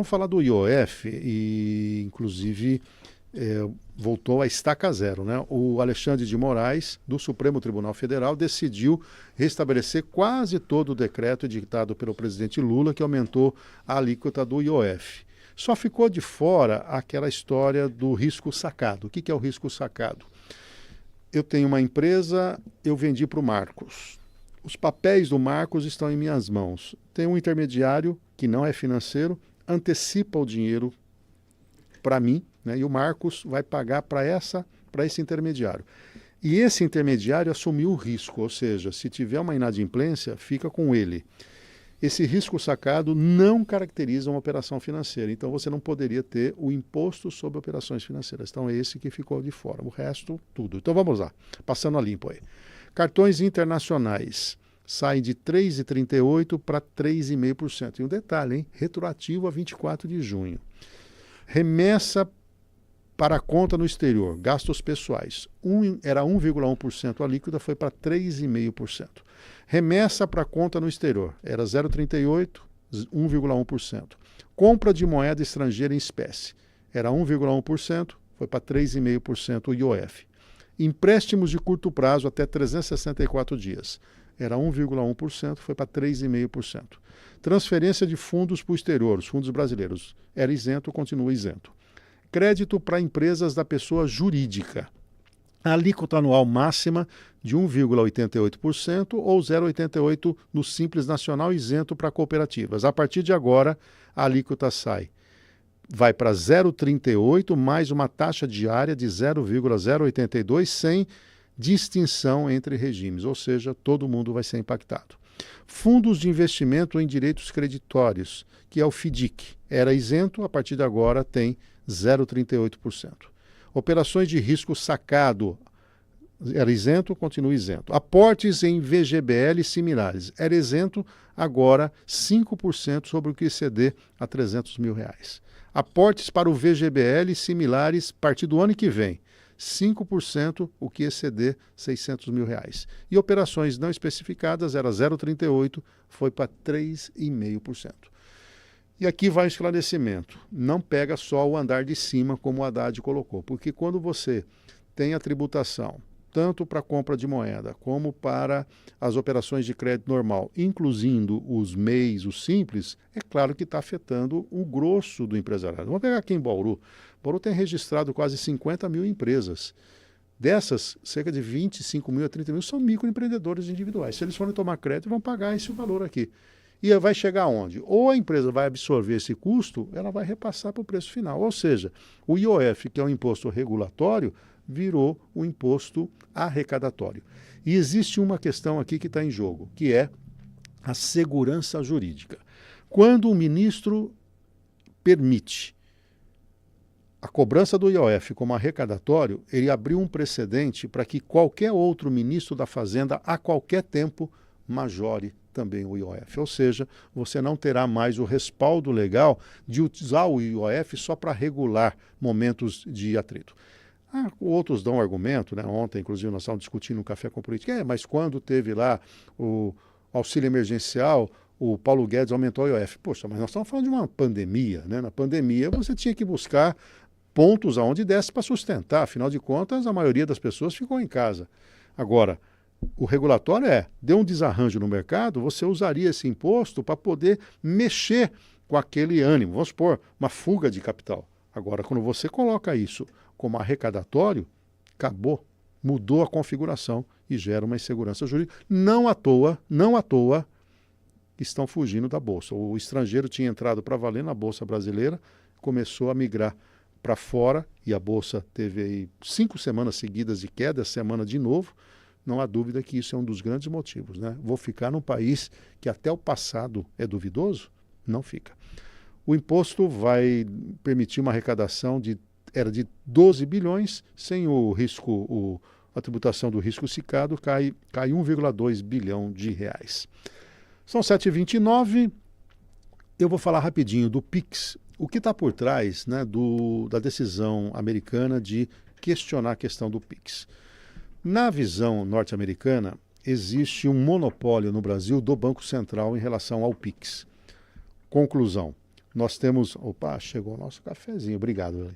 Vamos falar do IOF e, inclusive, voltou a estaca zero, né? O Alexandre de Moraes, do Supremo Tribunal Federal, decidiu restabelecer quase todo o decreto editado pelo presidente Lula, que aumentou a alíquota do IOF. Só ficou de fora aquela história do risco sacado. O que é o risco sacado? Eu tenho uma empresa, eu vendi para o Marcos. Os papéis do Marcos estão em minhas mãos. Tem um intermediário, que não é financeiro, antecipa o dinheiro para mim, né, e o Marcos vai pagar para esse intermediário. E esse intermediário assumiu o risco, ou seja, se tiver uma inadimplência, fica com ele. Esse risco sacado não caracteriza uma operação financeira, então você não poderia ter o imposto sobre operações financeiras. Então é esse que ficou de fora, o resto tudo. Então vamos lá, passando a limpo aí. Cartões internacionais saem de 3,38% para 3,5%. E um detalhe, hein? Retroativo a 24 de junho. Remessa para a conta no exterior, gastos pessoais. Era 1,1% a líquida, foi para 3,5%. Remessa para a conta no exterior, era 0,38%, 1,1%. Compra de moeda estrangeira em espécie, era 1,1%, foi para 3,5% o IOF. Empréstimos de curto prazo até 364 dias, era 1,1%, foi para 3,5%. Transferência de fundos para o exterior, os fundos brasileiros, era isento, continua isento. Crédito para empresas da pessoa jurídica. A alíquota anual máxima de 1,88% ou 0,88% no Simples Nacional isento para cooperativas. A partir de agora, a alíquota vai para 0,38% mais uma taxa diária de 0,082% sem distinção entre regimes, ou seja, todo mundo vai ser impactado. Fundos de investimento em direitos creditórios, que é o FDIC, era isento, a partir de agora tem 0,38%. Operações de risco sacado, era isento, continua isento. Aportes em VGBL similares, era isento, agora 5% sobre o que exceder a R$300 mil. Aportes para o VGBL similares, a partir do ano que vem, 5% o que exceder R$600 mil. E operações não especificadas era 0,38%, foi para 3,5%. E aqui vai o esclarecimento. Não pega só o andar de cima, como o Haddad colocou, porque quando você tem a tributação, tanto para a compra de moeda, como para as operações de crédito normal, incluindo os MEIs, os simples, é claro que está afetando o grosso do empresariado. Vamos pegar aqui em Bauru. Bauru tem registrado quase 50 mil empresas. Dessas, cerca de 25 mil a 30 mil são microempreendedores individuais. Se eles forem tomar crédito, vão pagar esse valor aqui. E vai chegar aonde? Ou a empresa vai absorver esse custo, ela vai repassar para o preço final. Ou seja, o IOF, que é um imposto regulatório, virou um imposto arrecadatório. E existe uma questão aqui que está em jogo, que é a segurança jurídica. Quando o ministro permite a cobrança do IOF como arrecadatório, ele abriu um precedente para que qualquer outro ministro da Fazenda, a qualquer tempo, majore também o IOF. Ou seja, você não terá mais o respaldo legal de usar o IOF só para regular momentos de atrito. Outros dão argumento, né? Ontem, inclusive, nós estávamos discutindo no Café com Política, mas quando teve lá o auxílio emergencial, o Paulo Guedes aumentou o IOF. Poxa, mas nós estamos falando de uma pandemia, né? Na pandemia você tinha que buscar pontos aonde desse para sustentar, afinal de contas, a maioria das pessoas ficou em casa. Agora, o regulatório deu um desarranjo no mercado, você usaria esse imposto para poder mexer com aquele ânimo, vamos supor, uma fuga de capital. Agora, quando você coloca isso como arrecadatório, acabou, mudou a configuração e gera uma insegurança jurídica. Não à toa, estão fugindo da Bolsa. O estrangeiro tinha entrado para valer na Bolsa brasileira, começou a migrar para fora e a Bolsa teve aí 5 semanas seguidas de queda, essa semana de novo. Não há dúvida que isso é um dos grandes motivos, né? Vou ficar num país que até o passado é duvidoso? Não fica. O imposto vai permitir uma arrecadação era de 12 bilhões, sem o risco, a tributação do risco sacado cai 1,2 bilhão de reais. São 7h29, eu vou falar rapidinho do PIX. O que está por trás, né, da decisão americana de questionar a questão do PIX? Na visão norte-americana, existe um monopólio no Brasil do Banco Central em relação ao PIX. Conclusão. nós temos... Opa, chegou o nosso cafezinho, obrigado,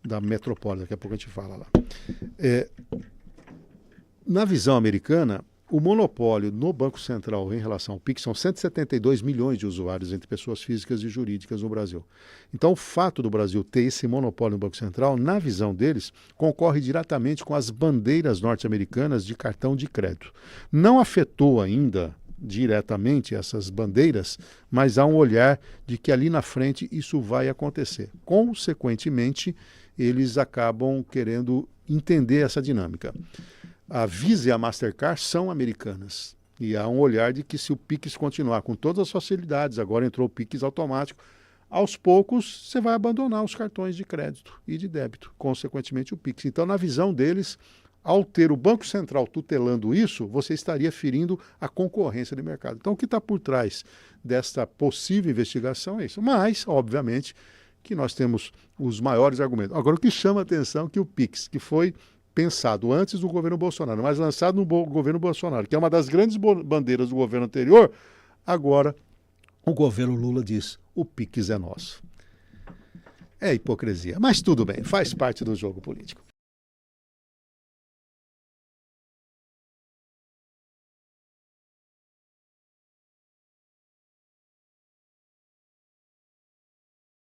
da Metropole, daqui a pouco a gente fala lá. Na visão americana, o monopólio no Banco Central em relação ao PIX são 172 milhões de usuários entre pessoas físicas e jurídicas no Brasil. Então, o fato do Brasil ter esse monopólio no Banco Central, na visão deles, concorre diretamente com as bandeiras norte-americanas de cartão de crédito. Não afetou ainda diretamente essas bandeiras, mas há um olhar de que ali na frente isso vai acontecer. Consequentemente, eles acabam querendo entender essa dinâmica. A Visa e a Mastercard são americanas. E há um olhar de que se o Pix continuar com todas as facilidades, agora entrou o Pix automático, aos poucos você vai abandonar os cartões de crédito e de débito, consequentemente o Pix. Então, na visão deles, ao ter o Banco Central tutelando isso, você estaria ferindo a concorrência de mercado. Então, o que está por trás desta possível investigação é isso. Mas, obviamente, que nós temos os maiores argumentos. Agora, o que chama a atenção é que o Pix, que foi pensado antes do governo Bolsonaro, mas lançado no governo Bolsonaro, que é uma das grandes bandeiras do governo anterior, agora o governo Lula diz, o Pix é nosso. É hipocrisia, mas tudo bem, faz parte do jogo político.